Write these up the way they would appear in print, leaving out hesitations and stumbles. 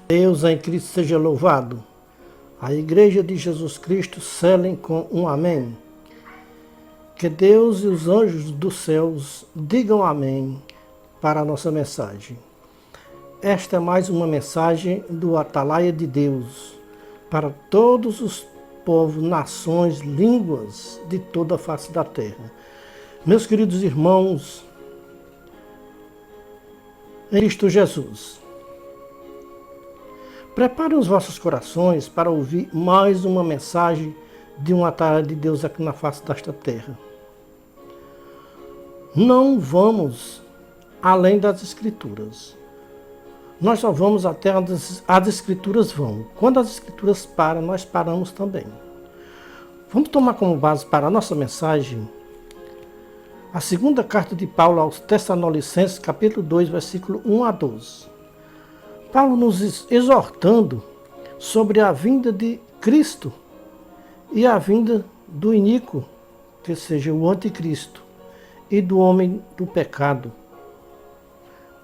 Deus em Cristo seja louvado. A Igreja de Jesus Cristo selem com um amém. Que Deus e os anjos dos céus digam amém para a nossa mensagem. Esta é mais uma mensagem do Atalaia de Deus para todos os povos, nações, línguas de toda a face da terra. Meus queridos irmãos, em Cristo Jesus, preparem os vossos corações para ouvir mais uma mensagem de um Atalaia de Deus aqui na face desta terra. Não vamos além das Escrituras. Nós só vamos até onde as Escrituras vão. Quando as Escrituras param, nós paramos também. Vamos tomar como base para a nossa mensagem a segunda carta de Paulo aos Tessalonicenses, capítulo 2, versículo 1 a 12. Paulo nos exortando sobre a vinda de Cristo e a vinda do iníquo, que seja o anticristo, e do homem do pecado,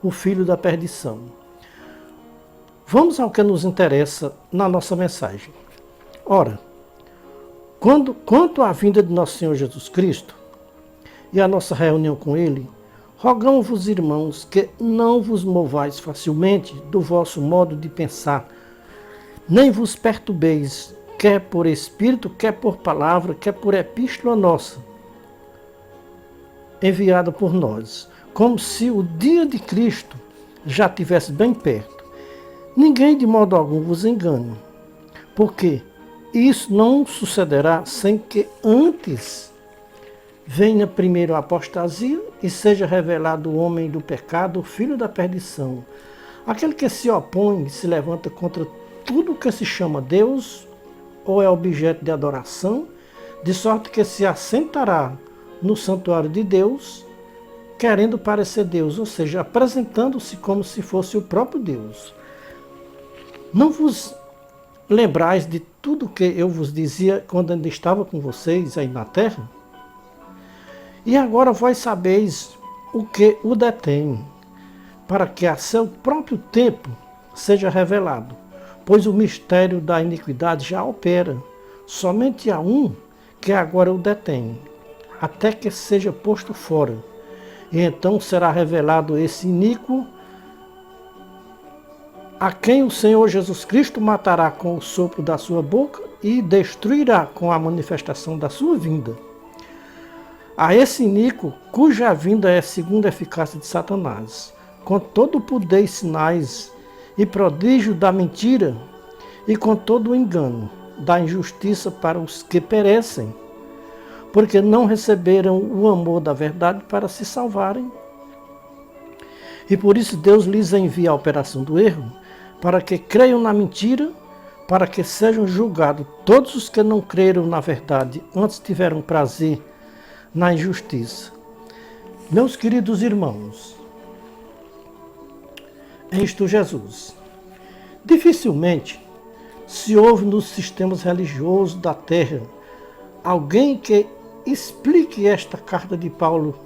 o filho da perdição. Vamos ao que nos interessa na nossa mensagem. Ora, quanto à vinda de nosso Senhor Jesus Cristo e a nossa reunião com Ele, rogamos-vos, irmãos, que não vos movais facilmente do vosso modo de pensar, nem vos perturbeis, quer por espírito, quer por palavra, quer por epístola nossa, enviada por nós, como se o dia de Cristo já estivesse bem perto. Ninguém de modo algum vos engane, porque isso não sucederá sem que antes venha primeiro a apostasia e seja revelado o homem do pecado, o filho da perdição, aquele que se opõe e se levanta contra tudo que se chama Deus ou é objeto de adoração, de sorte que se assentará no santuário de Deus, querendo parecer Deus, ou seja, apresentando-se como se fosse o próprio Deus. Não vos lembrais de tudo que eu vos dizia quando ainda estava com vocês aí na terra? E agora vós sabeis o que o detém, para que a seu próprio tempo seja revelado, pois o mistério da iniquidade já opera, somente há um que agora o detém, até que seja posto fora, e então será revelado esse iníquo, a quem o Senhor Jesus Cristo matará com o sopro da sua boca e destruirá com a manifestação da sua vinda. A esse iníquo, cuja vinda é segundo a eficácia de Satanás, com todo o poder e sinais e prodígio da mentira, e com todo o engano da injustiça para os que perecem, porque não receberam o amor da verdade para se salvarem. E por isso Deus lhes envia a operação do erro, para que creiam na mentira, para que sejam julgados todos os que não creram na verdade, antes tiveram prazer na injustiça. Meus queridos irmãos, em Cristo Jesus, dificilmente se ouve nos sistemas religiosos da terra alguém que explique esta carta de Paulo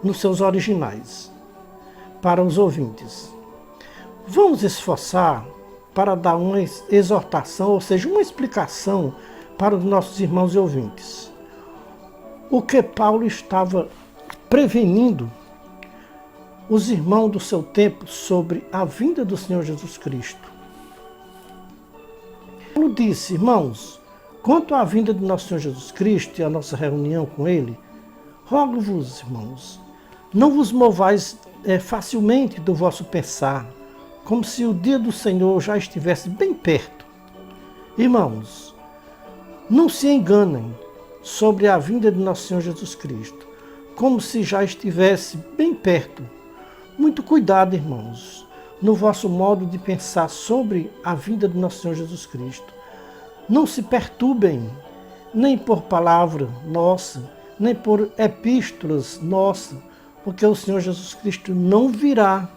nos seus originais para os ouvintes. Vamos esforçar para dar uma exortação, ou seja, uma explicação para os nossos irmãos e ouvintes. O que Paulo estava prevenindo os irmãos do seu tempo sobre a vinda do Senhor Jesus Cristo. Paulo disse, irmãos, quanto à vinda de nosso Senhor Jesus Cristo e a nossa reunião com Ele, rogo-vos, irmãos, não vos movais facilmente do vosso pensar, como se o dia do Senhor já estivesse bem perto. Irmãos, não se enganem sobre a vinda de nosso Senhor Jesus Cristo, como se já estivesse bem perto. Muito cuidado, irmãos, no vosso modo de pensar sobre a vinda de nosso Senhor Jesus Cristo. Não se perturbem, nem por palavra nossa, nem por epístolas nossas, porque o Senhor Jesus Cristo não virá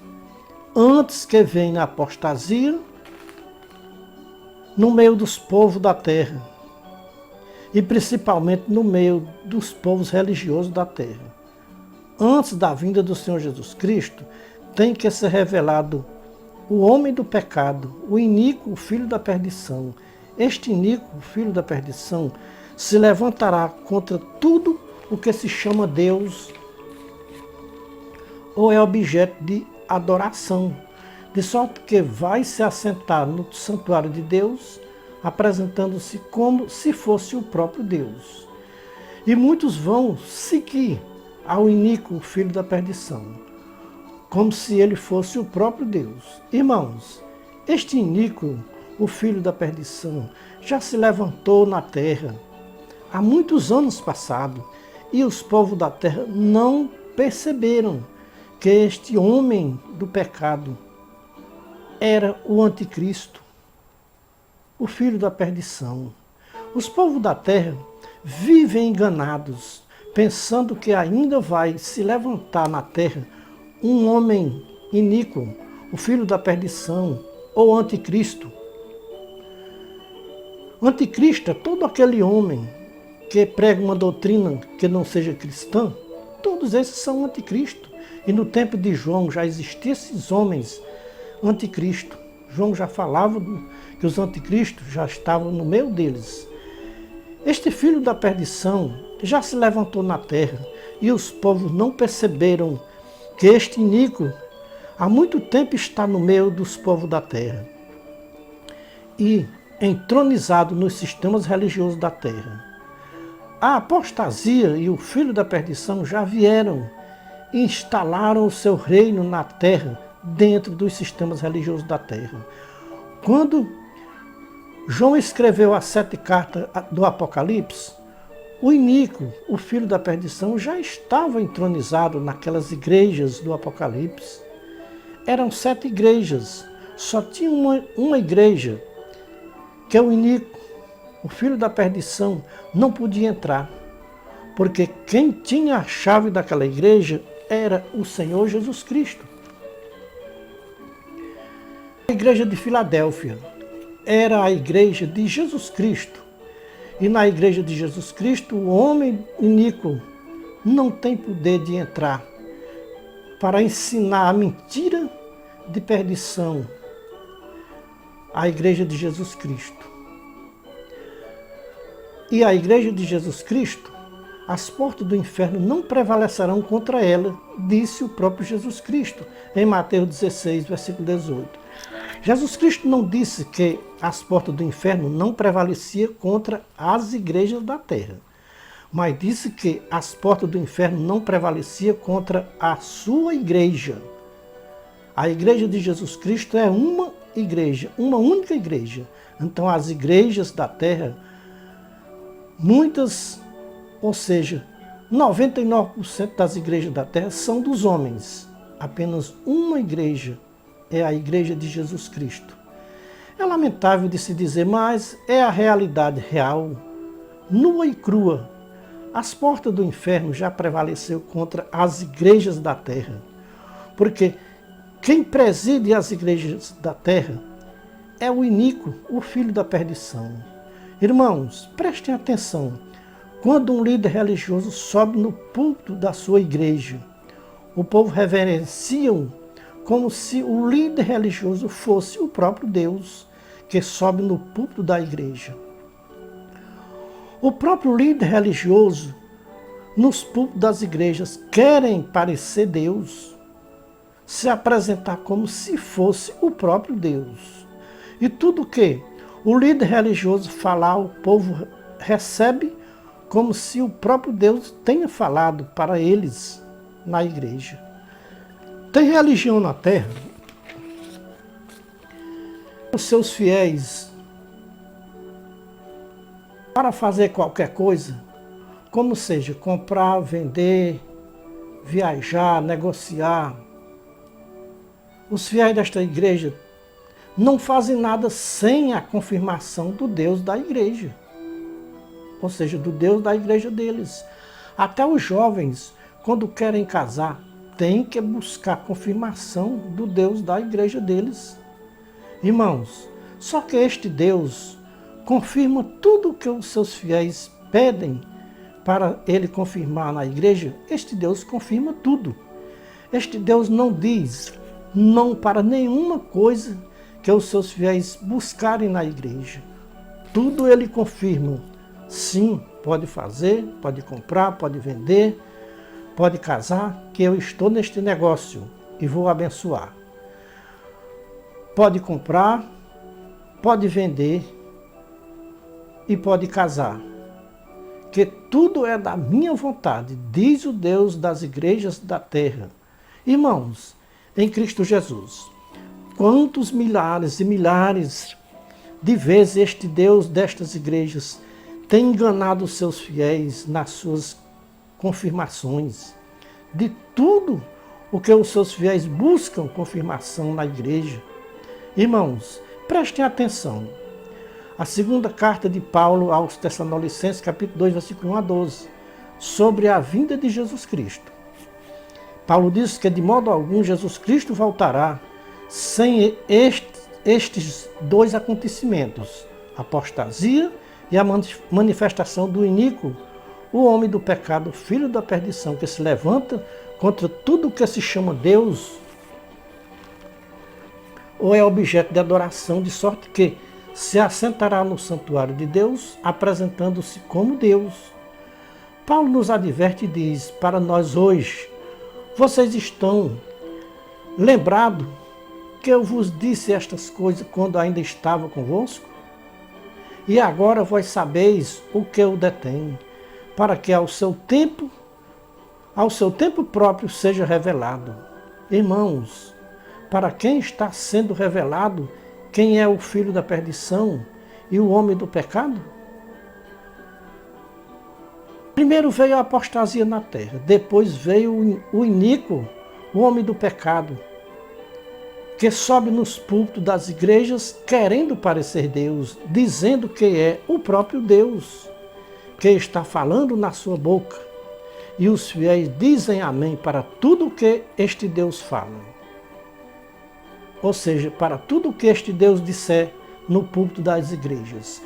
antes que venha a apostasia no meio dos povos da terra. E principalmente no meio dos povos religiosos da terra. Antes da vinda do Senhor Jesus Cristo, tem que ser revelado o homem do pecado, o iníquo, o filho da perdição. Este iníquo, filho da perdição, se levantará contra tudo o que se chama Deus ou é objeto de adoração, de sorte que vai se assentar no santuário de Deus, apresentando-se como se fosse o próprio Deus. E muitos vão seguir ao iníquo, filho da perdição, como se ele fosse o próprio Deus. Irmãos, este iníquo, o filho da perdição, já se levantou na terra há muitos anos passados, e os povos da terra não perceberam que este homem do pecado era o anticristo, o filho da perdição. Os povos da terra vivem enganados, pensando que ainda vai se levantar na terra um homem iníquo, o filho da perdição, ou anticristo. O anticristo é todo aquele homem que prega uma doutrina que não seja cristã. Todos esses são anticristo. E no tempo de João já existiam esses homens anticristo. João já falava que os anticristos já estavam no meio deles. Este filho da perdição já se levantou na terra e os povos não perceberam que este iníquo há muito tempo está no meio dos povos da terra e entronizado nos sistemas religiosos da terra. A apostasia e o filho da perdição já vieram e instalaram o seu reino na terra, dentro dos sistemas religiosos da terra. Quando João escreveu as 7 cartas do Apocalipse, o iníquo, o filho da perdição, já estava entronizado naquelas igrejas do Apocalipse. Eram 7 igrejas, só tinha uma igreja, que é o iníquo, o filho da perdição, não podia entrar, porque quem tinha a chave daquela igreja era o Senhor Jesus Cristo. A igreja de Filadélfia era a igreja de Jesus Cristo. E na igreja de Jesus Cristo, o homem iníquo não tem poder de entrar para ensinar a mentira de perdição à igreja de Jesus Cristo. E a igreja de Jesus Cristo, as portas do inferno não prevalecerão contra ela, disse o próprio Jesus Cristo, em Mateus 16, versículo 18. Jesus Cristo não disse que as portas do inferno não prevaleciam contra as igrejas da terra, mas disse que as portas do inferno não prevaleciam contra a sua igreja. A igreja de Jesus Cristo é uma igreja, uma única igreja. Então as igrejas da terra, muitas, ou seja, 99% das igrejas da terra são dos homens. Apenas uma igreja é a igreja de Jesus Cristo. É lamentável de se dizer, mas é a realidade real, nua e crua. As portas do inferno já prevaleceu contra as igrejas da terra, porque quem preside as igrejas da terra é o iníquo, o filho da perdição. Irmãos, prestem atenção. Quando um líder religioso sobe no púlpito da sua igreja, o povo reverencia como se o líder religioso fosse o próprio Deus, que sobe no púlpito da igreja. O próprio líder religioso, nos púlpitos das igrejas, querem parecer Deus, se apresentar como se fosse o próprio Deus. E tudo que o líder religioso falar, o povo recebe como se o próprio Deus tenha falado para eles na igreja. Tem religião na terra, os seus fiéis, para fazer qualquer coisa, como seja, comprar, vender, viajar, negociar. Os fiéis desta igreja não fazem nada sem a confirmação do Deus da igreja, ou seja, do Deus da igreja deles. Até os jovens, quando querem casar, têm que buscar confirmação do Deus da igreja deles. Irmãos, só que este Deus confirma tudo o que os seus fiéis pedem para ele confirmar na igreja. Este Deus confirma tudo. Este Deus não diz não para nenhuma coisa que os seus fiéis buscarem na igreja. Tudo ele confirma. Sim, pode fazer, pode comprar, pode vender, pode casar, que eu estou neste negócio e vou abençoar. Pode comprar, pode vender e pode casar, que tudo é da minha vontade, diz o Deus das igrejas da terra. Irmãos, em Cristo Jesus, quantos milhares e milhares de vezes este Deus destas igrejas tem enganado os seus fiéis nas suas confirmações de tudo o que os seus fiéis buscam confirmação na igreja. Irmãos, prestem atenção. A segunda carta de Paulo aos Tessalonicenses, capítulo 2, versículo 1 a 12, sobre a vinda de Jesus Cristo. Paulo diz que de modo algum Jesus Cristo voltará sem estes dois acontecimentos, a apostasia e a manifestação do iníquo, o homem do pecado, filho da perdição, que se levanta contra tudo que se chama Deus ou é objeto de adoração, de sorte que se assentará no santuário de Deus, apresentando-se como Deus. Paulo nos adverte e diz para nós hoje: vocês estão lembrados que eu vos disse estas coisas quando ainda estava convosco? E agora vós sabeis o que eu detenho, para que ao seu tempo próprio seja revelado. Irmãos, para quem está sendo revelado quem é o filho da perdição e o homem do pecado? Primeiro veio a apostasia na terra, depois veio o iníquo, o homem do pecado, que sobe nos púlpitos das igrejas querendo parecer Deus, dizendo que é o próprio Deus, que está falando na sua boca. E os fiéis dizem amém para tudo o que este Deus fala. Ou seja, para tudo o que este Deus disser no púlpito das igrejas.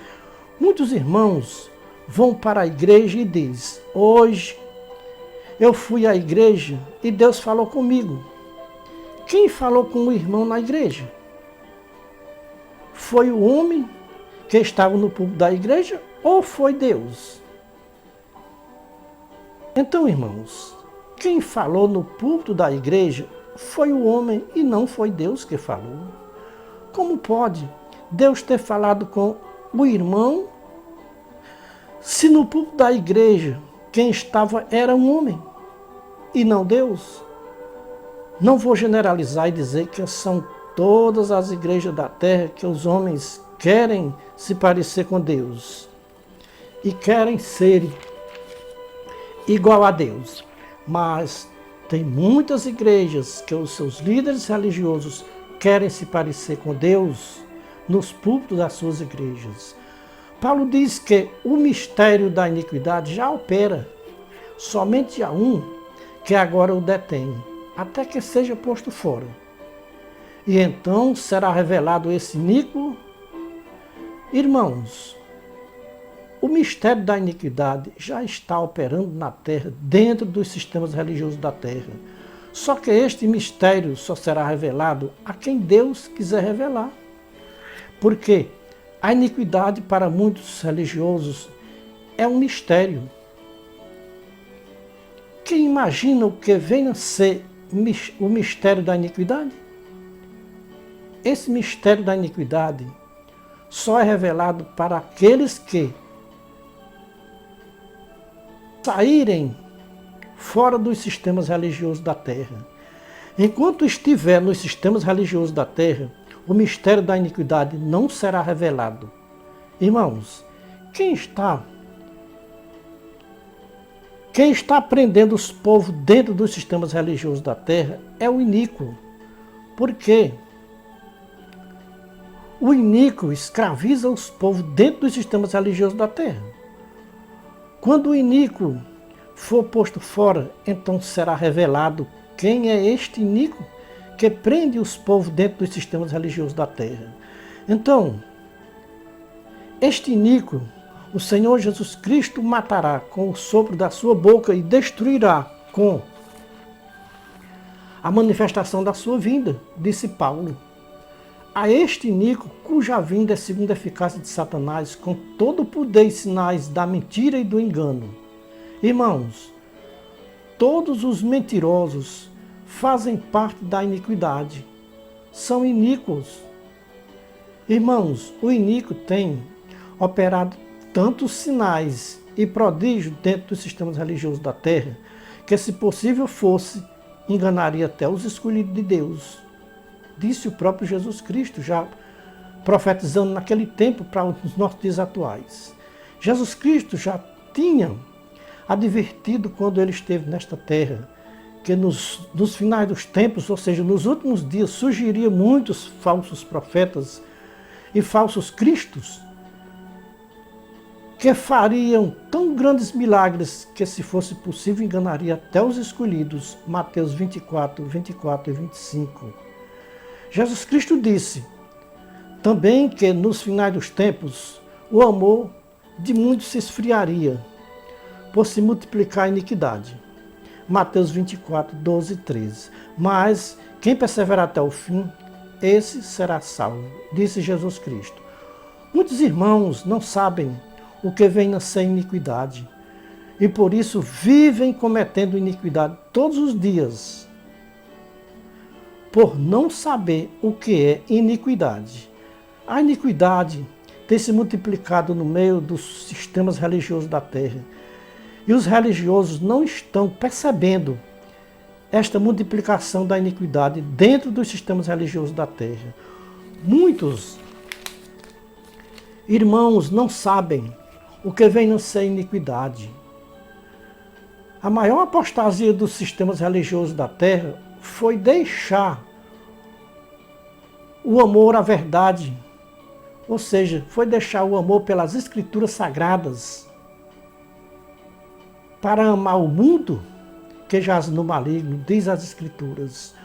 Muitos irmãos vão para a igreja e dizem: hoje eu fui à igreja e Deus falou comigo. Quem falou com o irmão na igreja? Foi o homem que estava no púlpito da igreja ou foi Deus? Então, irmãos, quem falou no púlpito da igreja foi o homem e não foi Deus que falou. Como pode Deus ter falado com o irmão se no púlpito da igreja quem estava era um homem e não Deus? Não vou generalizar e dizer que são todas as igrejas da terra que os homens querem se parecer com Deus e querem ser igual a Deus, mas tem muitas igrejas que os seus líderes religiosos querem se parecer com Deus nos púlpitos das suas igrejas. Paulo diz que o mistério da iniquidade já opera, somente há um que agora o detém, até que seja posto fora. E então será revelado esse iníquo. Irmãos, o mistério da iniquidade já está operando na terra, dentro dos sistemas religiosos da terra. Só que este mistério só será revelado a quem Deus quiser revelar. Porque a iniquidade para muitos religiosos é um mistério. Quem imagina o que venha a ser o mistério da iniquidade? Esse mistério da iniquidade só é revelado para aqueles que saírem fora dos sistemas religiosos da terra. Enquanto estiver nos sistemas religiosos da terra, o mistério da iniquidade não será revelado. Irmãos, quem está prendendo os povos dentro dos sistemas religiosos da terra é o iníquo. Por quê? O iníquo escraviza os povos dentro dos sistemas religiosos da terra. Quando o iníquo for posto fora, então será revelado quem é este iníquo que prende os povos dentro dos sistemas religiosos da terra. Então, este iníquo, o Senhor Jesus Cristo matará com o sopro da sua boca e destruirá com a manifestação da sua vinda, disse Paulo. A este iníquo, cuja vinda é segundo a eficácia de Satanás, com todo o poder e sinais da mentira e do engano. Irmãos, todos os mentirosos fazem parte da iniquidade, são iníquos. Irmãos, o iníquo tem operado tantos sinais e prodígios dentro dos sistemas religiosos da terra, que se possível fosse, enganaria até os escolhidos de Deus. Disse o próprio Jesus Cristo, já profetizando naquele tempo para os nossos dias atuais. Jesus Cristo já tinha advertido quando ele esteve nesta terra, que nos finais dos tempos, ou seja, nos últimos dias, surgiria muitos falsos profetas e falsos cristos, que fariam tão grandes milagres que, se fosse possível, enganaria até os escolhidos. Mateus 24, 24 e 25. Jesus Cristo disse também que nos finais dos tempos o amor de muitos se esfriaria por se multiplicar a iniquidade. Mateus 24, 12 e 13. Mas quem perseverar até o fim, esse será salvo, disse Jesus Cristo. Muitos irmãos não sabem o que vem a ser iniquidade e por isso vivem cometendo iniquidade todos os dias, por não saber o que é iniquidade. A iniquidade tem se multiplicado no meio dos sistemas religiosos da terra. E os religiosos não estão percebendo esta multiplicação da iniquidade dentro dos sistemas religiosos da terra. Muitos irmãos não sabem o que vem a ser iniquidade. A maior apostasia dos sistemas religiosos da terra foi deixar o amor à verdade, ou seja, foi deixar o amor pelas escrituras sagradas para amar o mundo que jaz no maligno, diz as escrituras.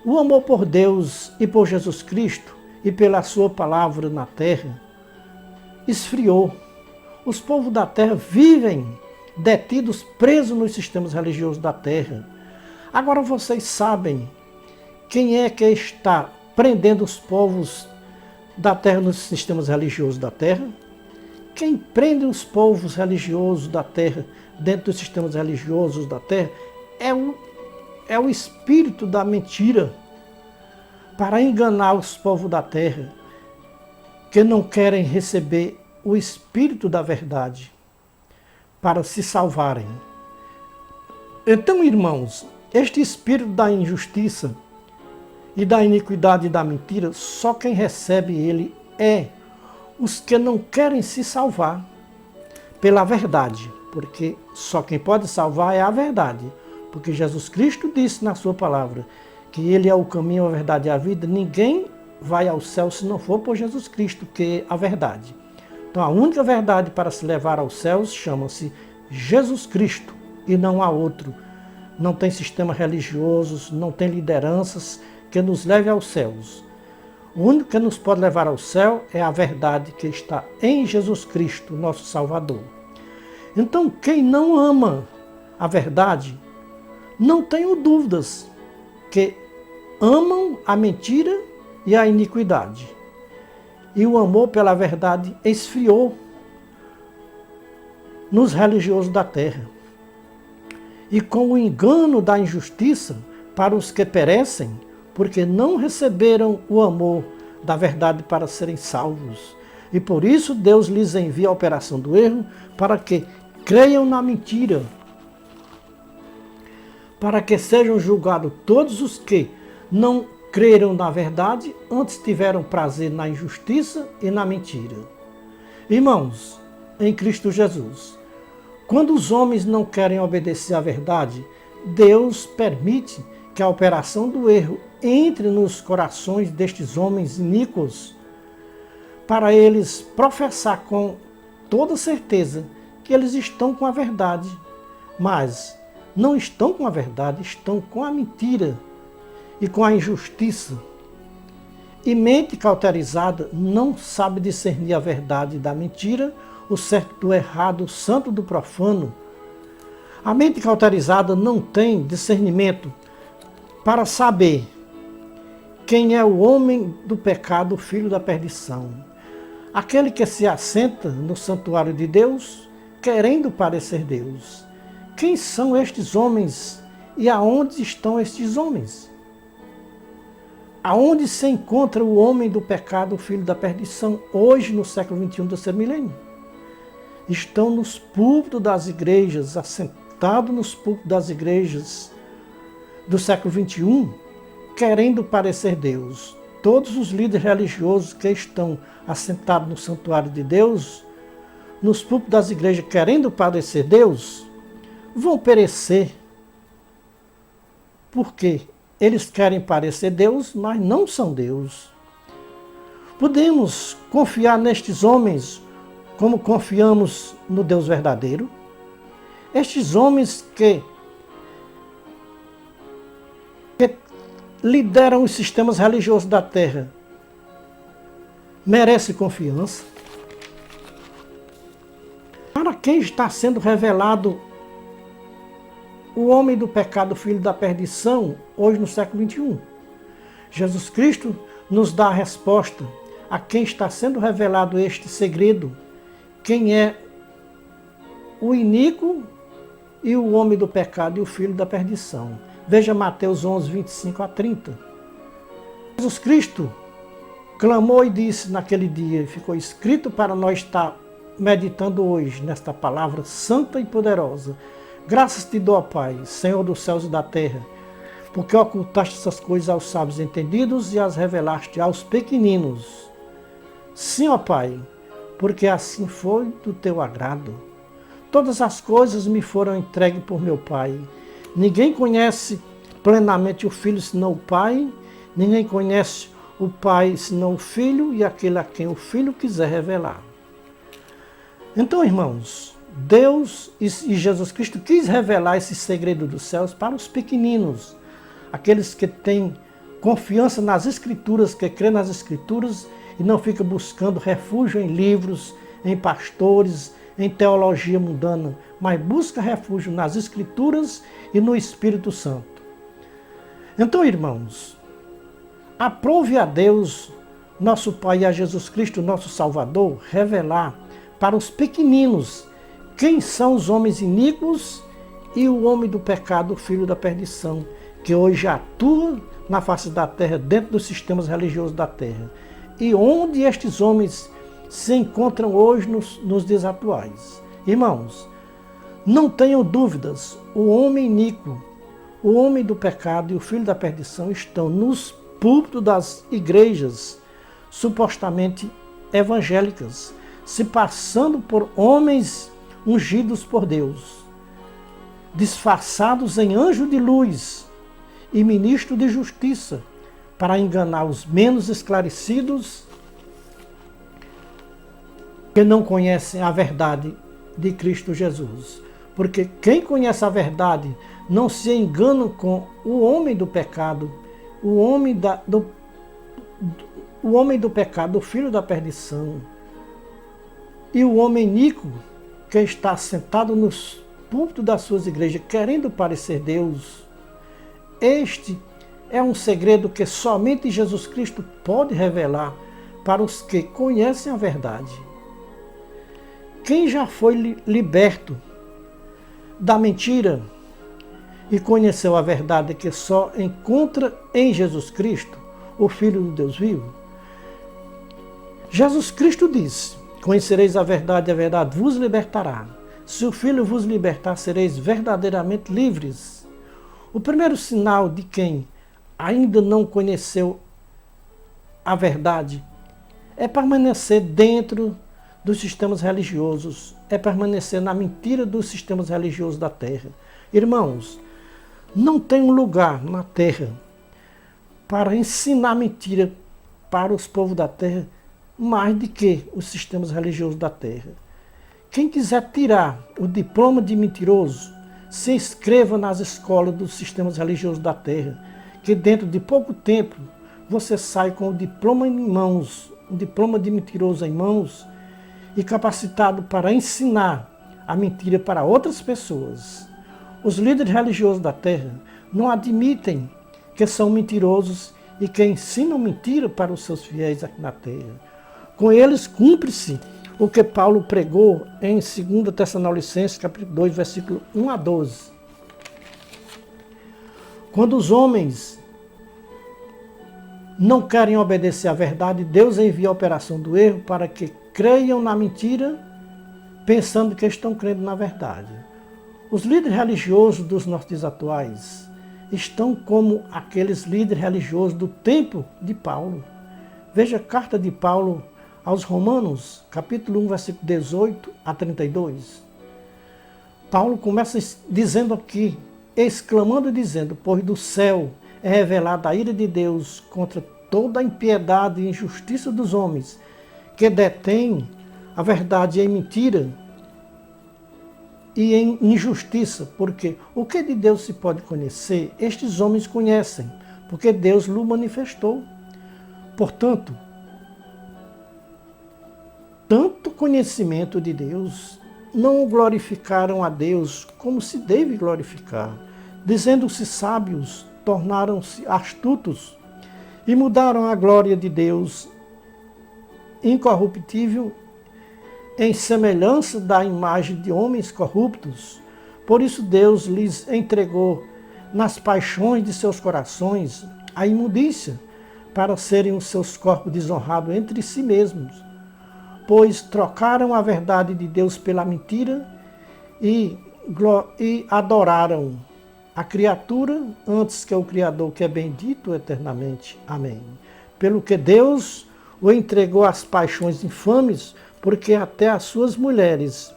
O amor por Deus e por Jesus Cristo e pela sua palavra na terra esfriou. Os povos da terra vivem detidos, presos nos sistemas religiosos da terra. Agora vocês sabem quem é que está prendendo os povos da terra nos sistemas religiosos da terra? Quem prende os povos religiosos da terra dentro dos sistemas religiosos da terra é o espírito da mentira para enganar os povos da terra que não querem receber o espírito da verdade para se salvarem. Então, irmãos, este espírito da injustiça e da iniquidade e da mentira, só quem recebe ele é os que não querem se salvar pela verdade, porque só quem pode salvar é a verdade, porque Jesus Cristo disse na sua palavra que ele é o caminho, a verdade e a vida. Ninguém vai ao céu se não for por Jesus Cristo, que é a verdade. Então a única verdade para se levar aos céus chama-se Jesus Cristo e não há outro. Não tem sistemas religiosos, não tem lideranças que nos leve aos céus. O único que nos pode levar ao céu é a verdade que está em Jesus Cristo, nosso Salvador. Então, quem não ama a verdade, não tenho dúvidas que amam a mentira e a iniquidade. E o amor pela verdade esfriou nos religiosos da terra. E com o engano da injustiça para os que perecem, porque não receberam o amor da verdade para serem salvos. E por isso Deus lhes envia a operação do erro para que creiam na mentira, para que sejam julgados todos os que não creram na verdade, antes tiveram prazer na injustiça e na mentira. Irmãos, em Cristo Jesus, quando os homens não querem obedecer à verdade, Deus permite que a operação do erro entre nos corações destes homens iníquos, para eles professar com toda certeza que eles estão com a verdade, mas não estão com a verdade, estão com a mentira e com a injustiça. E mente cauterizada não sabe discernir a verdade da mentira, o certo do errado, o santo do profano. A mente cauterizada não tem discernimento para saber quem é o homem do pecado, o filho da perdição. Aquele que se assenta no santuário de Deus, querendo parecer Deus. Quem são estes homens e aonde estão estes homens? Aonde se encontra o homem do pecado, o filho da perdição, hoje no século XXI do terceiro milênio? Estão nos púlpitos das igrejas, assentados nos púlpitos das igrejas do século XXI, querendo parecer Deus. Todos os líderes religiosos que estão assentados no santuário de Deus, nos púlpitos das igrejas, querendo parecer Deus, vão perecer. Porque eles querem parecer Deus, mas não são Deus. Podemos confiar nestes homens como confiamos no Deus verdadeiro? Estes homens que lideram os sistemas religiosos da terra merecem confiança? Para quem está sendo revelado o homem do pecado, o filho da perdição, hoje no século XXI? Jesus Cristo nos dá a resposta a quem está sendo revelado este segredo, quem é o iníquo e o homem do pecado e o filho da perdição. Veja Mateus 11, 25 a 30. Jesus Cristo clamou e disse naquele dia, e ficou escrito para nós estar meditando hoje nesta palavra santa e poderosa. Graças te dou, Pai, Senhor dos céus e da terra, porque ocultaste essas coisas aos sábios entendidos e as revelaste aos pequeninos. Sim, ó Pai, porque assim foi do teu agrado. Todas as coisas me foram entregues por meu Pai. Ninguém conhece plenamente o Filho senão o Pai, ninguém conhece o Pai senão o Filho e aquele a quem o Filho quiser revelar. Então, irmãos, Deus e Jesus Cristo quis revelar esse segredo dos céus para os pequeninos, aqueles que têm confiança nas Escrituras, que crê nas Escrituras e não fica buscando refúgio em livros, em pastores, em teologia mundana, mas busca refúgio nas Escrituras e no Espírito Santo. Então, irmãos, aprove a Deus, nosso Pai, e a Jesus Cristo, nosso Salvador, revelar para os pequeninos quem são os homens iníquos e o homem do pecado, o filho da perdição, que hoje atua na face da terra, dentro dos sistemas religiosos da terra. E onde estes homens se encontram hoje nos dias atuais. Irmãos, não tenham dúvidas, o homem iníquo, o homem do pecado e o filho da perdição estão nos púlpitos das igrejas supostamente evangélicas, se passando por homens ungidos por Deus, disfarçados em anjo de luz e ministro de justiça, para enganar os menos esclarecidos que não conhecem a verdade de Cristo Jesus. Porque quem conhece a verdade não se engana com o homem do pecado, o homem do pecado, o filho da perdição, e o homem iníquo que está sentado nos púlpitos das suas igrejas, querendo parecer Deus. Este é um segredo que somente Jesus Cristo pode revelar para os que conhecem a verdade. Quem já foi liberto da mentira e conheceu a verdade que só encontra em Jesus Cristo, o Filho do Deus vivo? Jesus Cristo disse: conhecereis a verdade vos libertará. Se o Filho vos libertar, sereis verdadeiramente livres. O primeiro sinal de quem ainda não conheceu a verdade é permanecer dentro dos sistemas religiosos, é permanecer na mentira dos sistemas religiosos da terra. Irmãos, não tem um lugar na terra para ensinar mentira para os povos da terra mais do que os sistemas religiosos da terra. Quem quiser tirar o diploma de mentiroso, se inscreva nas escolas dos sistemas religiosos da terra, que dentro de pouco tempo você sai com o diploma em mãos, um diploma de mentiroso em mãos, e capacitado para ensinar a mentira para outras pessoas. Os líderes religiosos da terra não admitem que são mentirosos e que ensinam mentira para os seus fiéis aqui na terra. Com eles cumpre-se o que Paulo pregou em 2 Tessalonicenses, capítulo 2, versículo 1 a 12. Quando os homens não querem obedecer à verdade, Deus envia a operação do erro para que creiam na mentira, pensando que estão crendo na verdade. Os líderes religiosos dos nossos dias atuais estão como aqueles líderes religiosos do tempo de Paulo. Veja a carta de Paulo aos Romanos, capítulo 1, versículo 18 a 32. Paulo começa dizendo aqui, exclamando e dizendo: pois do céu é revelada a ira de Deus contra toda a impiedade e injustiça dos homens, que detêm a verdade em mentira e em injustiça, porque o que de Deus se pode conhecer, estes homens conhecem, porque Deus lhe manifestou. Portanto, tanto conhecimento de Deus, não glorificaram a Deus como se deve glorificar, dizendo-se sábios, tornaram-se astutos e mudaram a glória de Deus incorruptível em semelhança da imagem de homens corruptos. Por isso Deus lhes entregou nas paixões de seus corações a imundícia, para serem os seus corpos desonrados entre si mesmos, pois trocaram a verdade de Deus pela mentira e adoraram a criatura antes que o Criador, que é bendito eternamente. Amém. Pelo que Deus o entregou às paixões infames, porque até as suas mulheres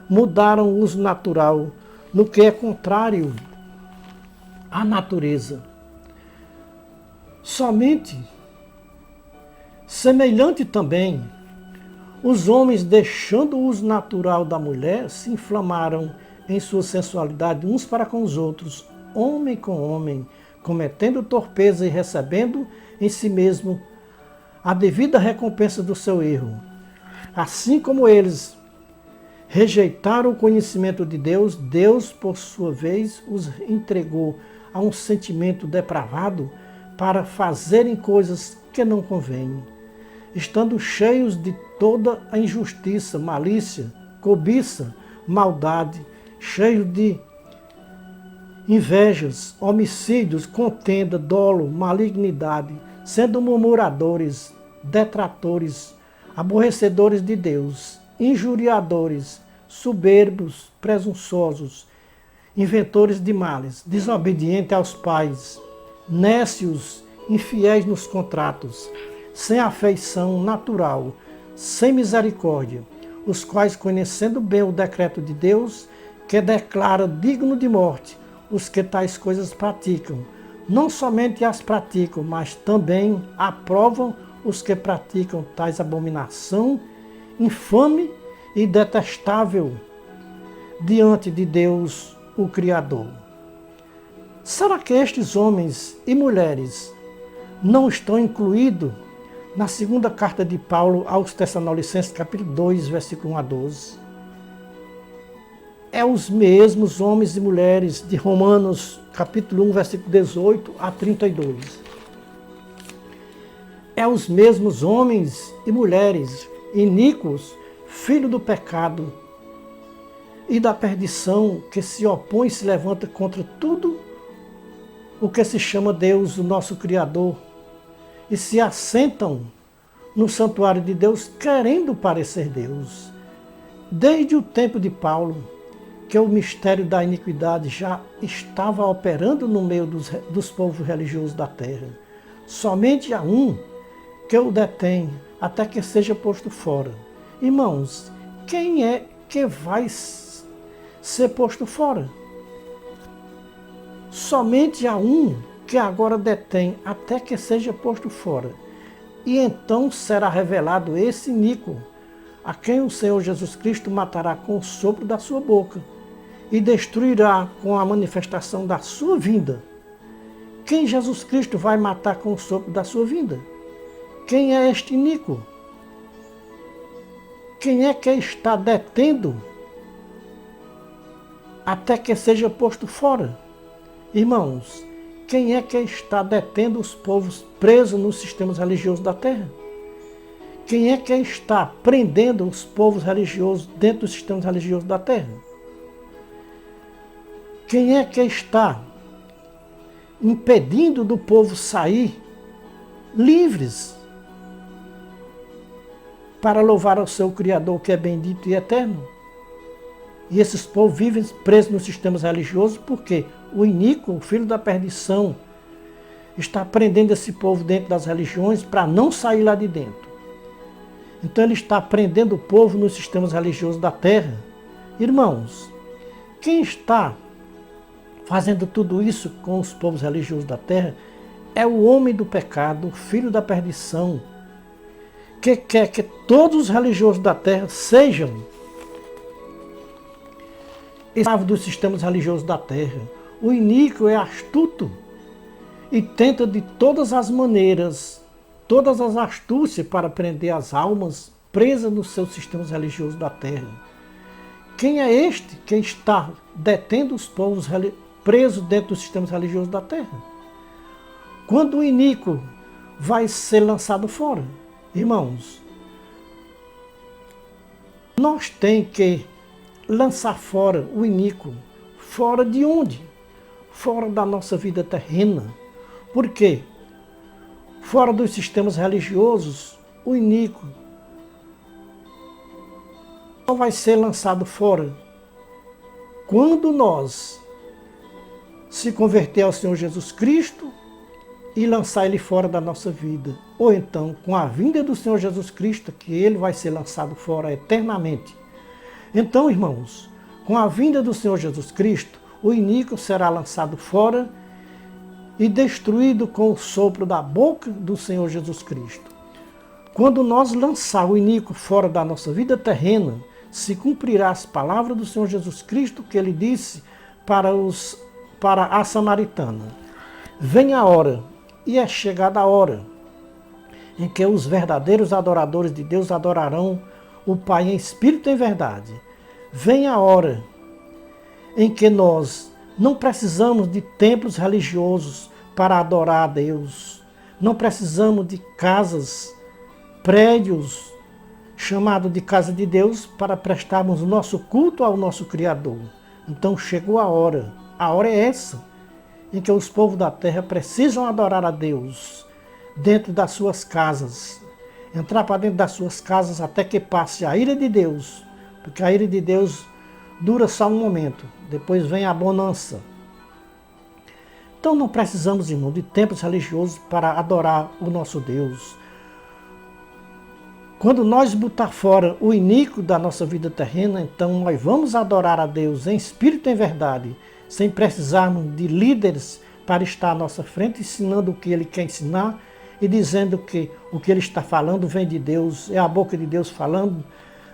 mudaram o uso natural, no que é contrário à natureza. Somente semelhante também, os homens, deixando o uso natural da mulher, se inflamaram em sua sensualidade uns para com os outros, homem com homem, cometendo torpeza e recebendo em si mesmo a devida recompensa do seu erro. Assim como eles rejeitaram o conhecimento de Deus, Deus, por sua vez, os entregou a um sentimento depravado para fazerem coisas que não convêm, estando cheios de toda a injustiça, malícia, cobiça, maldade, cheios de invejas, homicídios, contenda, dolo, malignidade, sendo murmuradores, detratores, aborrecedores de Deus, injuriadores, soberbos, presunçosos, inventores de males, desobedientes aos pais, nécios, infiéis nos contratos, sem afeição natural, sem misericórdia, os quais, conhecendo bem o decreto de Deus, que declara digno de morte os que tais coisas praticam, não somente as praticam, mas também aprovam os que praticam tais abominação, infame e detestável diante de Deus, o Criador. Será que estes homens e mulheres não estão incluídos na segunda carta de Paulo aos Tessalonicenses, capítulo 2, versículo 1 a 12? É os mesmos homens e mulheres de Romanos, capítulo 1, versículo 18 a 32. É os mesmos homens e mulheres iníquos, filhos do pecado e da perdição, que se opõem e se levantam contra tudo o que se chama Deus, o nosso Criador, e se assentam no santuário de Deus, querendo parecer Deus. Desde o tempo de Paulo, que o mistério da iniquidade já estava operando no meio dos povos religiosos da terra. Somente há um que o detém, até que seja posto fora. Irmãos, quem é que vai ser posto fora? Somente há um que agora detém, até que seja posto fora. E então será revelado esse iníquo, a quem o Senhor Jesus Cristo matará com o sopro da sua boca e destruirá com a manifestação da sua vinda. Quem Jesus Cristo vai matar com o sopro da sua vinda? Quem é este iníquo? Quem é que está detendo até que seja posto fora? Irmãos, quem é que está detendo os povos presos nos sistemas religiosos da terra? Quem é que está prendendo os povos religiosos dentro dos sistemas religiosos da terra? Quem é que está impedindo do povo sair livres para louvar ao seu Criador, que é bendito e eterno? E esses povos vivem presos nos sistemas religiosos porque o iníquo, o filho da perdição, está prendendo esse povo dentro das religiões para não sair lá de dentro. Então ele está prendendo o povo nos sistemas religiosos da terra. Irmãos, quem está fazendo tudo isso com os povos religiosos da terra é o homem do pecado, o filho da perdição, que quer que todos os religiosos da terra sejam escravos dos sistemas religiosos da terra. O iníquo é astuto e tenta de todas as maneiras, todas as astúcias para prender as almas presas nos seus sistemas religiosos da terra. Quem é este que está detendo os povos presos dentro dos sistemas religiosos da terra? Quando o iníquo vai ser lançado fora? Irmãos, nós temos que lançar fora o iníquo. Fora de onde? Fora da nossa vida terrena. Por quê? Fora dos sistemas religiosos, o iníquo só vai ser lançado fora quando nós se converter ao Senhor Jesus Cristo e lançar ele fora da nossa vida. Ou então, com a vinda do Senhor Jesus Cristo, que ele vai ser lançado fora eternamente. Então, irmãos, com a vinda do Senhor Jesus Cristo, o iníquo será lançado fora e destruído com o sopro da boca do Senhor Jesus Cristo. Quando nós lançar o iníquo fora da nossa vida terrena, se cumprirá as palavras do Senhor Jesus Cristo que ele disse para a samaritana: vem a hora, e é chegada a hora, em que os verdadeiros adoradores de Deus adorarão o Pai em espírito e em verdade. Vem a hora em que nós não precisamos de templos religiosos para adorar a Deus. Não precisamos de casas, prédios, chamados de casa de Deus, para prestarmos o nosso culto ao nosso Criador. Então chegou a hora é essa, em que os povos da terra precisam adorar a Deus dentro das suas casas, entrar para dentro das suas casas até que passe a ira de Deus, porque a ira de Deus dura só um momento, depois vem a bonança. Então não precisamos, irmão, de templos religiosos para adorar o nosso Deus. Quando nós botar fora o iníquo da nossa vida terrena, então nós vamos adorar a Deus em espírito e em verdade, sem precisarmos de líderes para estar à nossa frente, ensinando o que Ele quer ensinar e dizendo que o que Ele está falando vem de Deus, é a boca de Deus falando,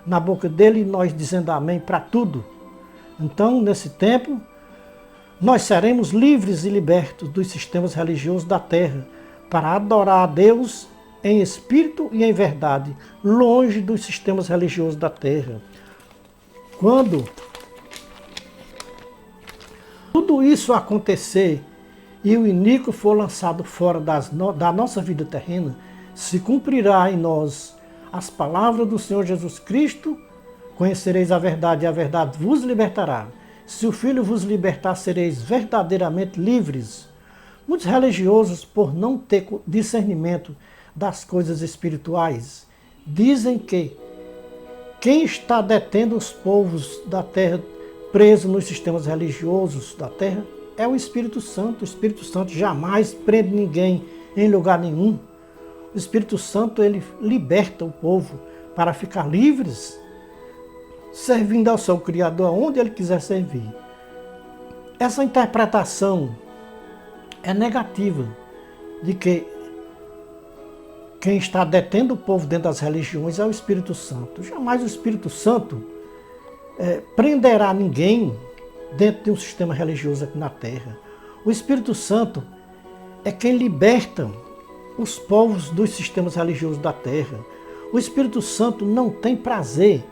na boca dele nós dizendo amém para tudo. Então, nesse tempo, nós seremos livres e libertos dos sistemas religiosos da terra para adorar a Deus em espírito e em verdade, longe dos sistemas religiosos da terra. Quando tudo isso acontecer e o iníquo for lançado fora da nossa vida terrena, se cumprirá em nós as palavras do Senhor Jesus Cristo: conhecereis a verdade e a verdade vos libertará. Se o Filho vos libertar, sereis verdadeiramente livres. Muitos religiosos, por não ter discernimento das coisas espirituais, dizem que quem está detendo os povos da terra presos nos sistemas religiosos da terra é o Espírito Santo. O Espírito Santo jamais prende ninguém em lugar nenhum. O Espírito Santo, ele liberta o povo para ficar livres, servindo ao seu Criador onde ele quiser servir. Essa interpretação é negativa de que quem está detendo o povo dentro das religiões é o Espírito Santo. Jamais o Espírito Santo prenderá ninguém dentro de um sistema religioso aqui na Terra. O Espírito Santo é quem liberta os povos dos sistemas religiosos da Terra. O Espírito Santo não tem prazer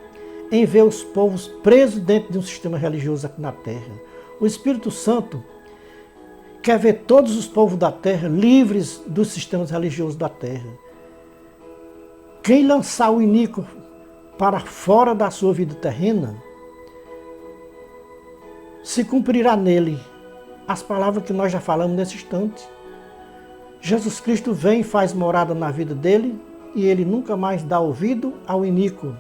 em ver os povos presos dentro de um sistema religioso aqui na Terra. O Espírito Santo quer ver todos os povos da terra livres dos sistemas religiosos da terra. Quem lançar o iníquo para fora da sua vida terrena, se cumprirá nele as palavras que nós já falamos nesse instante. Jesus Cristo vem e faz morada na vida dele e ele nunca mais dá ouvido ao iníquo,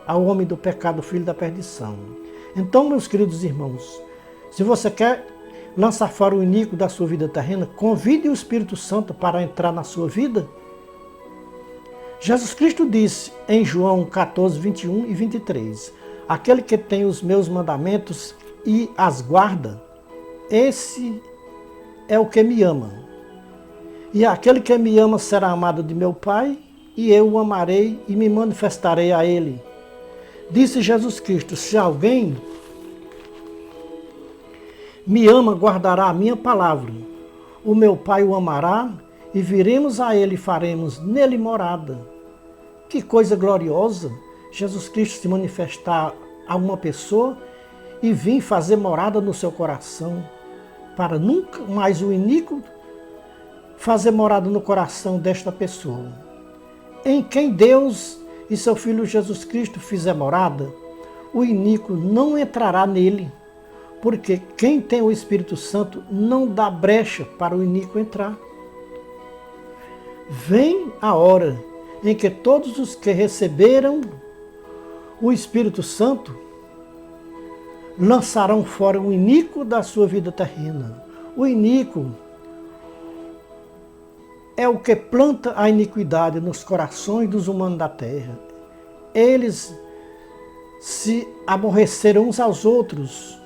ao homem do pecado, filho da perdição. Então, meus queridos irmãos, se você quer lançar fora o iníquo da sua vida terrena, convide o Espírito Santo para entrar na sua vida. Jesus Cristo disse em João 14, 21 e 23, aquele que tem os meus mandamentos e as guarda, esse é o que me ama. E aquele que me ama será amado de meu Pai, e eu o amarei e me manifestarei a ele. Disse Jesus Cristo, se alguém me ama, guardará a minha palavra. O meu Pai o amará, e viremos a ele e faremos nele morada. Que coisa gloriosa! Jesus Cristo se manifestar a uma pessoa e vir fazer morada no seu coração, para nunca mais o iníquo fazer morada no coração desta pessoa. Em quem Deus e seu Filho Jesus Cristo fizer morada, o iníquo não entrará nele, porque quem tem o Espírito Santo não dá brecha para o iníquo entrar. Vem a hora em que todos os que receberam o Espírito Santo lançarão fora o iníquo da sua vida terrena. O iníquo é o que planta a iniquidade nos corações dos humanos da terra. Eles se aborreceram uns aos outros.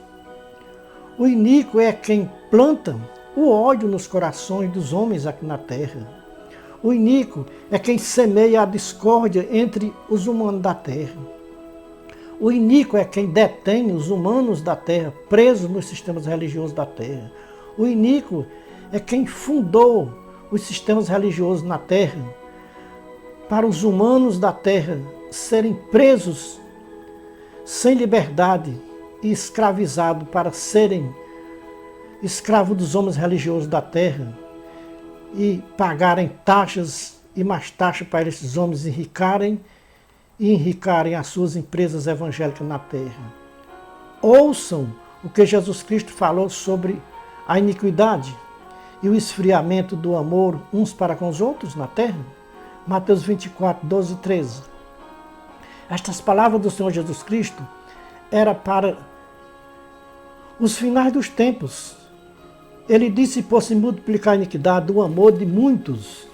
O iníquo é quem planta o ódio nos corações dos homens aqui na terra. O iníquo é quem semeia a discórdia entre os humanos da terra. O iníquo é quem detém os humanos da terra presos nos sistemas religiosos da terra. O iníquo é quem fundou os sistemas religiosos na terra para os humanos da terra serem presos sem liberdade e escravizados para serem escravos dos homens religiosos da terra e pagarem taxas e mais taxas para esses homens enricarem e enricarem as suas empresas evangélicas na terra. Ouçam o que Jesus Cristo falou sobre a iniquidade e o esfriamento do amor uns para com os outros na terra. Mateus 24, 12 e 13. Estas palavras do Senhor Jesus Cristo eram para os finais dos tempos. Ele disse, por se multiplicar a iniquidade, o amor de muitos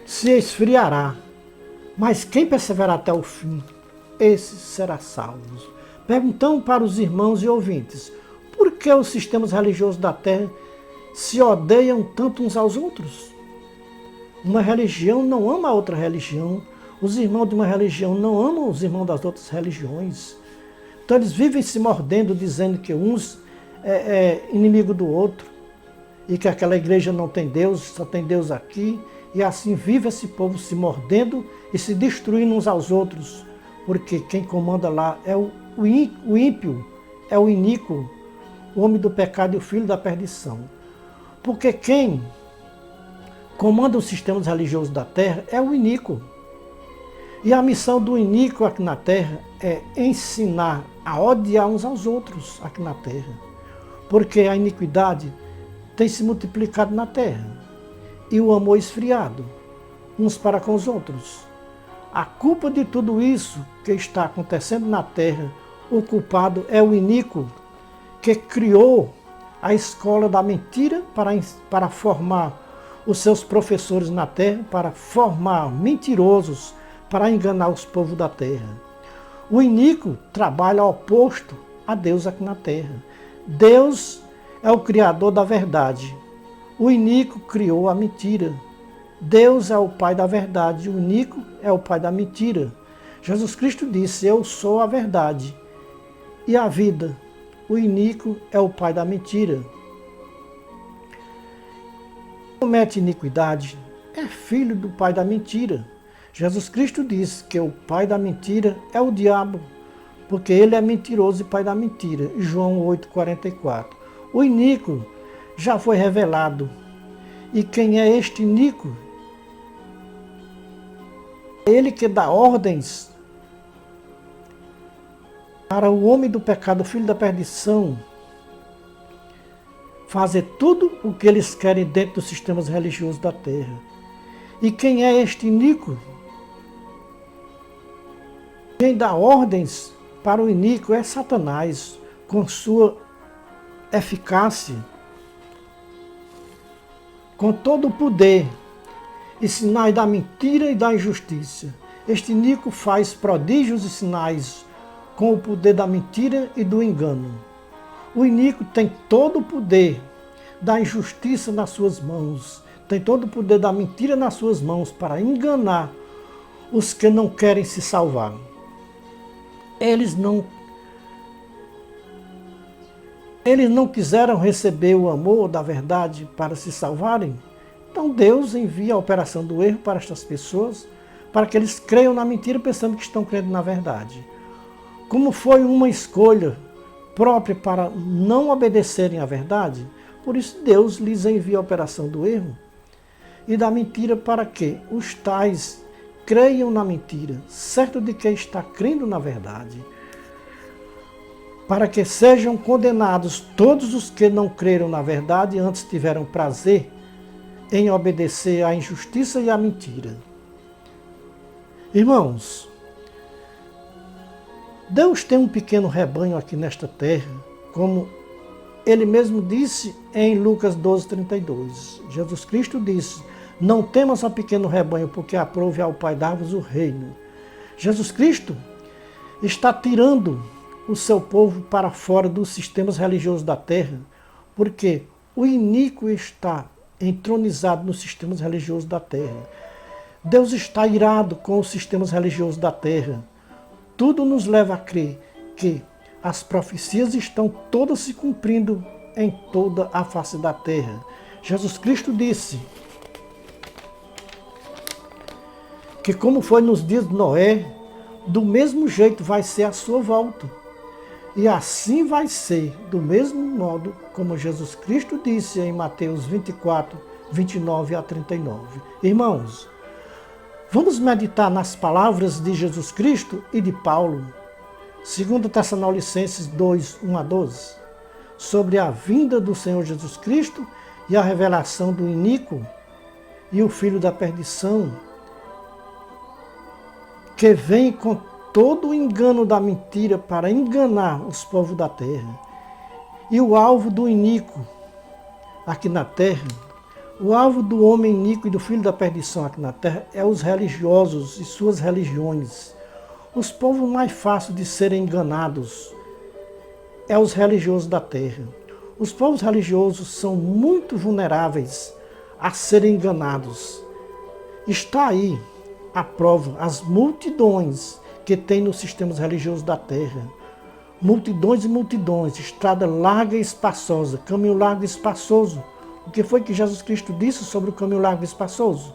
se esfriará, mas quem perseverar até o fim, esse será salvo. Perguntamos para os irmãos e ouvintes, por que os sistemas religiosos da terra se odeiam tanto uns aos outros? Uma religião não ama a outra religião, os irmãos de uma religião não amam os irmãos das outras religiões. Então eles vivem se mordendo, dizendo que uns é inimigo do outro, e que aquela igreja não tem Deus, só tem Deus aqui, e assim vive esse povo se mordendo e se destruindo uns aos outros, porque quem comanda lá é o ímpio, é o iníquo, o homem do pecado e o filho da perdição. Porque quem comanda os sistemas religiosos da terra é o iníquo. E a missão do iníquo aqui na terra é ensinar a odiar uns aos outros aqui na terra. Porque a iniquidade tem se multiplicado na terra e o amor esfriado uns para com os outros. A culpa de tudo isso que está acontecendo na terra, o culpado é o iníquo que criou a escola da mentira para formar os seus professores na terra, para formar mentirosos, para enganar os povos da terra. O iníquo trabalha oposto a Deus aqui na terra. Deus é o criador da verdade. O iníquo criou a mentira. Deus é o pai da verdade, o iníquo é o pai da mentira. Jesus Cristo disse, eu sou a verdade e a vida. O iníquo é o pai da mentira. Quem comete iniquidade é filho do pai da mentira. Jesus Cristo disse que o pai da mentira é o diabo, porque ele é mentiroso e pai da mentira. João 8,44. O iníquo já foi revelado. E quem é este iníquo? Ele que dá ordens para o homem do pecado, o filho da perdição, fazer tudo o que eles querem dentro dos sistemas religiosos da terra. E quem é este iníquo? Quem dá ordens para o iníquo é Satanás, com sua eficácia, com todo o poder e sinais da mentira e da injustiça. Este iníquo faz prodígios e sinais com o poder da mentira e do engano. O iníquo tem todo o poder da injustiça nas suas mãos, tem todo o poder da mentira nas suas mãos para enganar os que não querem se salvar. Eles não quiseram receber o amor da verdade para se salvarem. Então Deus envia a operação do erro para estas pessoas, para que eles creiam na mentira pensando que estão crendo na verdade. Como foi uma escolha própria para não obedecerem à verdade, por isso Deus lhes envia a operação do erro e da mentira para que os tais creiam na mentira, certo de que está crendo na verdade. Para que sejam condenados todos os que não creram na verdade e antes tiveram prazer em obedecer à injustiça e à mentira. Irmãos, Deus tem um pequeno rebanho aqui nesta terra, como Ele mesmo disse em Lucas 12,32. Jesus Cristo disse: não temas a pequeno rebanho, porque aprove ao Pai dar-vos o reino. Jesus Cristo está tirando o seu povo para fora dos sistemas religiosos da terra, porque o iníquo está entronizado nos sistemas religiosos da terra. Deus está irado com os sistemas religiosos da terra. Tudo nos leva a crer que as profecias estão todas se cumprindo em toda a face da terra. Jesus Cristo disse que como foi nos dias de Noé, do mesmo jeito vai ser a sua volta. E assim vai ser, do mesmo modo como Jesus Cristo disse em Mateus 24, 29 a 39. Irmãos, vamos meditar nas palavras de Jesus Cristo e de Paulo, 2 Tessalonicenses 2, 1 a 12, sobre a vinda do Senhor Jesus Cristo e a revelação do iníquo e o filho da perdição, que vem com todo o engano da mentira para enganar os povos da terra. E o alvo do iníquo aqui na terra, o alvo do homem iníquo e do filho da perdição aqui na terra é os religiosos e suas religiões. Os povos mais fáceis de serem enganados é os religiosos da terra. Os povos religiosos são muito vulneráveis a serem enganados. Está aí a prova, as multidões que tem nos sistemas religiosos da terra. Multidões e multidões, estrada larga e espaçosa, caminho largo e espaçoso. O que foi que Jesus Cristo disse sobre o caminho largo e espaçoso?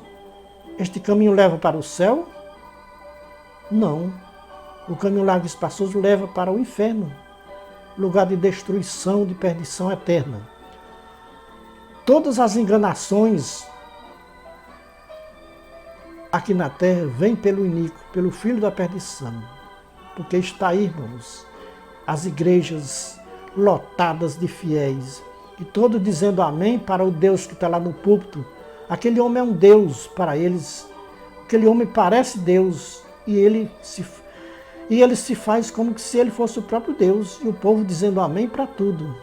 Este caminho leva para o céu? Não. O caminho largo e espaçoso leva para o inferno, lugar de destruição, de perdição eterna. Todas as enganações aqui na terra vêm pelo iníquo, pelo filho da perdição. Porque está aí, irmãos, as igrejas lotadas de fiéis, e todos dizendo amém para o Deus que está lá no púlpito. Aquele homem é um Deus para eles. Aquele homem parece Deus e ele se faz como se ele fosse o próprio Deus, e o povo dizendo amém para tudo.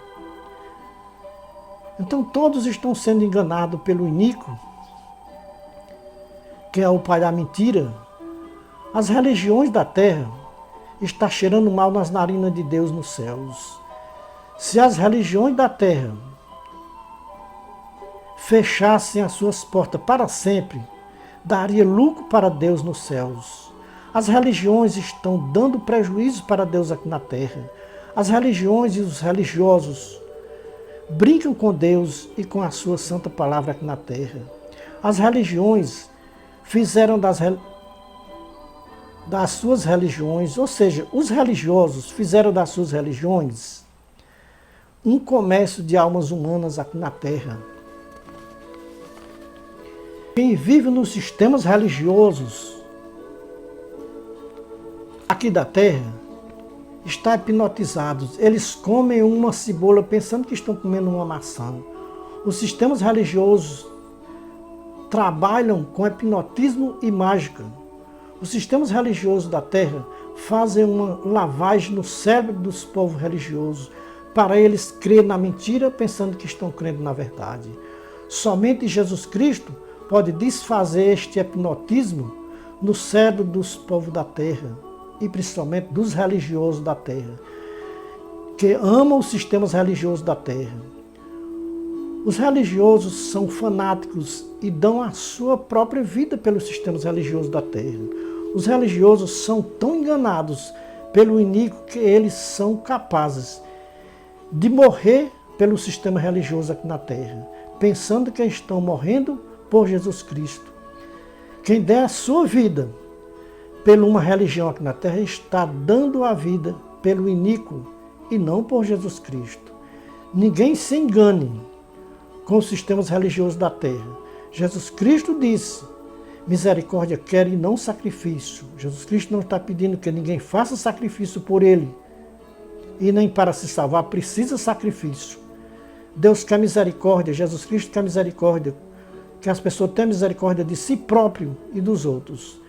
Então todos estão sendo enganados pelo iníquo, que é o pai da mentira. As religiões da terra estão cheirando mal nas narinas de Deus nos céus. Se as religiões da terra fechassem as suas portas para sempre, daria lucro para Deus nos céus. As religiões estão dando prejuízo para Deus aqui na terra. As religiões e os religiosos brincam com Deus e com a sua santa palavra aqui na terra. As religiões fizeram das suas religiões, ou seja, os religiosos fizeram das suas religiões um comércio de almas humanas aqui na Terra. Quem vive nos sistemas religiosos aqui da Terra está hipnotizado. Eles comem uma cebola pensando que estão comendo uma maçã. Os sistemas religiosos trabalham com hipnotismo e mágica. Os sistemas religiosos da Terra fazem uma lavagem no cérebro dos povos religiosos para eles crerem na mentira pensando que estão crendo na verdade. Somente Jesus Cristo pode desfazer este hipnotismo no cérebro dos povos da Terra e principalmente dos religiosos da Terra, que amam os sistemas religiosos da Terra. Os religiosos são fanáticos e dão a sua própria vida pelos sistemas religiosos da Terra. Os religiosos são tão enganados pelo iníquo que eles são capazes de morrer pelo sistema religioso aqui na Terra, pensando que estão morrendo por Jesus Cristo. Quem der a sua vida por uma religião aqui na Terra está dando a vida pelo iníquo e não por Jesus Cristo. Ninguém se engane com os sistemas religiosos da Terra. Jesus Cristo disse: misericórdia quero e não sacrifício. Jesus Cristo não está pedindo que ninguém faça sacrifício por Ele. E nem para se salvar precisa sacrifício. Deus quer misericórdia, Jesus Cristo quer misericórdia. Que as pessoas tenham misericórdia de si próprio e dos outros.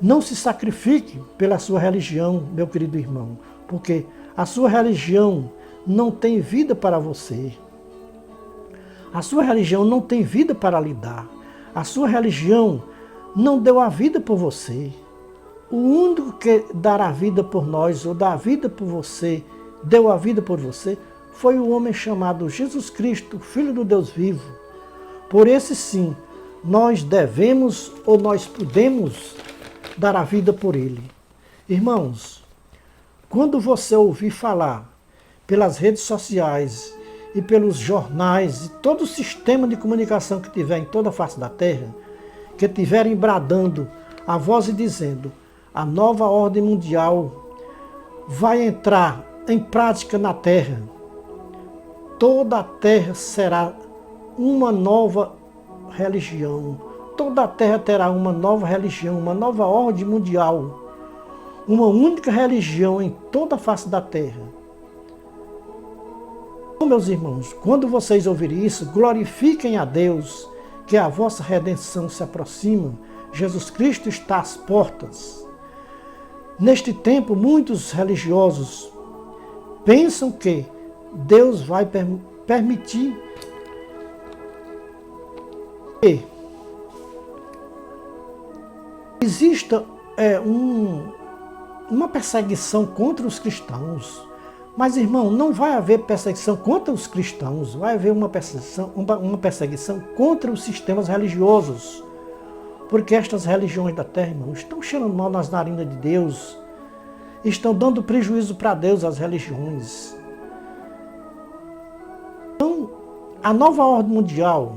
Não se sacrifique pela sua religião, meu querido irmão, porque a sua religião não tem vida para você. A sua religião não tem vida para lhe dar. A sua religião não deu a vida por você. O único que dará a vida por nós, ou dá a vida por você, deu a vida por você, foi o homem chamado Jesus Cristo, Filho do Deus vivo. Por esse sim, nós devemos ou nós podemos dar a vida por Ele. Irmãos, quando você ouvir falar pelas redes sociais e pelos jornais e todo o sistema de comunicação que tiver em toda a face da Terra, que estiverem bradando a voz e dizendo: a nova ordem mundial vai entrar em prática na Terra, toda a Terra será uma nova religião, toda a Terra terá uma nova religião, uma nova ordem mundial, uma única religião em toda a face da Terra. Então, meus irmãos, quando vocês ouvirem isso, glorifiquem a Deus, que a vossa redenção se aproxima. Jesus Cristo está às portas. Neste tempo, muitos religiosos pensam que Deus vai permitir que exista uma perseguição contra os cristãos. Mas, irmão, não vai haver perseguição contra os cristãos, vai haver uma perseguição contra os sistemas religiosos. Porque estas religiões da Terra, irmão, estão cheirando mal nas narinas de Deus, estão dando prejuízo para Deus às religiões. Então, a nova ordem mundial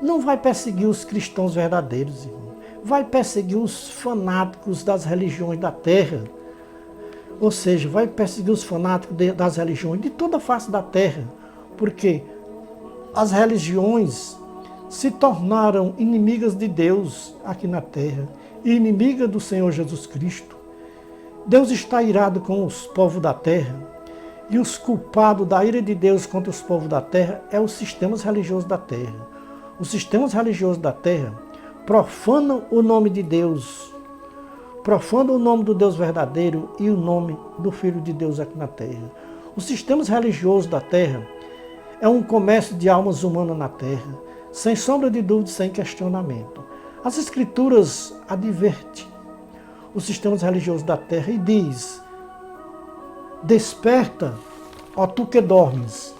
não vai perseguir os cristãos verdadeiros, irmão. Vai perseguir os fanáticos das religiões da Terra. Ou seja, vai perseguir os fanáticos das religiões de toda a face da Terra. Porque as religiões se tornaram inimigas de Deus aqui na Terra e inimigas do Senhor Jesus Cristo. Deus está irado com os povos da Terra e os culpados da ira de Deus contra os povos da Terra é os sistemas religiosos da Terra. Os sistemas religiosos da Terra profanam o nome de Deus, profanam o nome do Deus verdadeiro e o nome do Filho de Deus aqui na Terra. Os sistemas religiosos da Terra é um comércio de almas humanas na Terra, sem sombra de dúvida, sem questionamento. As Escrituras advertem os sistemas religiosos da Terra e diz: desperta, ó tu que dormes,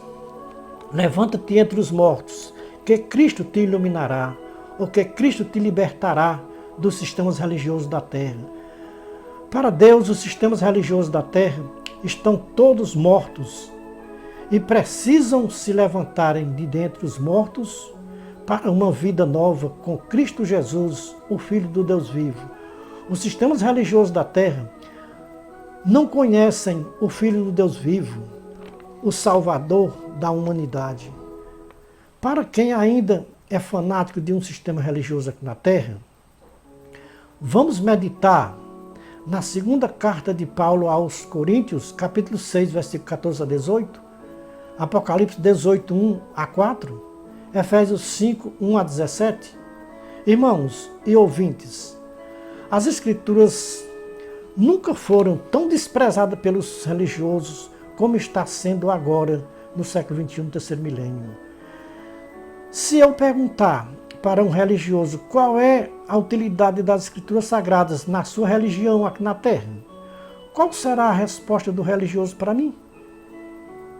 levanta-te entre os mortos, que Cristo te iluminará, ou que Cristo te libertará dos sistemas religiosos da Terra. Para Deus, os sistemas religiosos da Terra estão todos mortos e precisam se levantarem de dentre os mortos para uma vida nova com Cristo Jesus, o Filho do Deus vivo. Os sistemas religiosos da terra não conhecem o Filho do Deus vivo, o Salvador da humanidade. Para quem ainda é fanático de um sistema religioso aqui na terra, vamos meditar na segunda carta de Paulo aos Coríntios, capítulo 6, versículo 14 a 18, Apocalipse 18, 1 a 4, Efésios 5, 1 a 17. Irmãos e ouvintes, as Escrituras nunca foram tão desprezadas pelos religiosos como está sendo agora no século XXI, no terceiro milênio. Se eu perguntar para um religioso qual é a utilidade das Escrituras Sagradas na sua religião aqui na Terra, qual será a resposta do religioso para mim?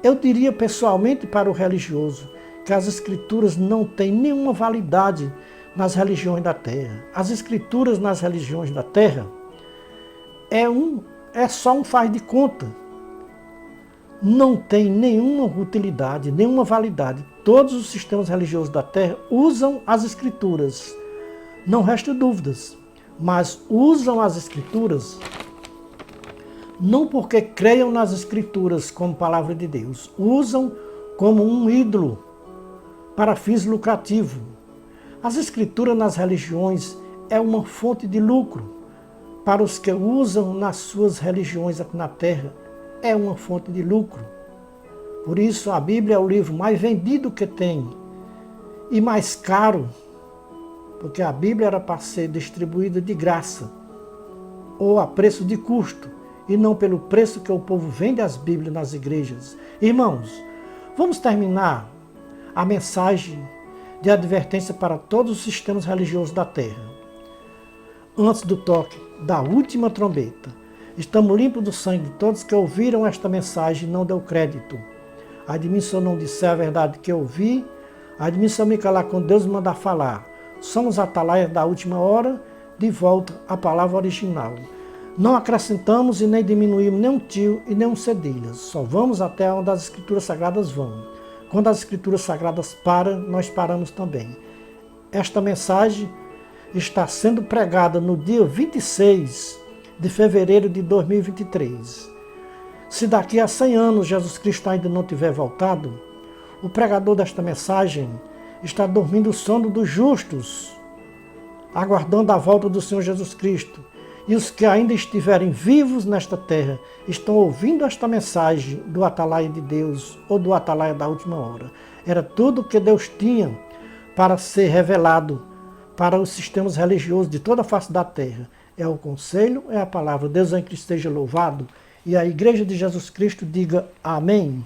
Eu diria pessoalmente para o religioso que as Escrituras não têm nenhuma validade nas religiões da Terra. As Escrituras nas religiões da Terra é só um faz de conta. Não tem nenhuma utilidade, nenhuma validade. Todos os sistemas religiosos da Terra usam as Escrituras, não resta dúvidas, mas usam as Escrituras não porque creiam nas Escrituras como palavra de Deus, usam como um ídolo para fins lucrativos. As Escrituras nas religiões é uma fonte de lucro. Para os que usam nas suas religiões aqui na Terra, é uma fonte de lucro. Por isso a Bíblia é o livro mais vendido que tem e mais caro, porque a Bíblia era para ser distribuída de graça ou a preço de custo e não pelo preço que o povo vende as Bíblias nas igrejas. Irmãos, vamos terminar a mensagem de advertência para todos os sistemas religiosos da Terra. Antes do toque da última trombeta, estamos limpos do sangue de todos que ouviram esta mensagem e não deu crédito. Ai de mim se eu não disser a verdade que eu ouvi, ai de mim se eu me calar quando Deus me mandar falar. Somos atalaias da última hora, de volta à palavra original. Não acrescentamos e nem diminuímos nem um tio e nem um cedilha. Só vamos até onde as Escrituras Sagradas vão. Quando as Escrituras Sagradas param, nós paramos também. Esta mensagem está sendo pregada no dia 26 de fevereiro de 2023. Se daqui a 100 anos Jesus Cristo ainda não tiver voltado, o pregador desta mensagem está dormindo o sono dos justos, aguardando a volta do Senhor Jesus Cristo. E os que ainda estiverem vivos nesta terra estão ouvindo esta mensagem do Atalaia de Deus ou do Atalaia da última hora. Era tudo o que Deus tinha para ser revelado para os sistemas religiosos de toda a face da terra. É o conselho, é a palavra. Deus em Cristo esteja louvado. E a Igreja de Jesus Cristo diga amém.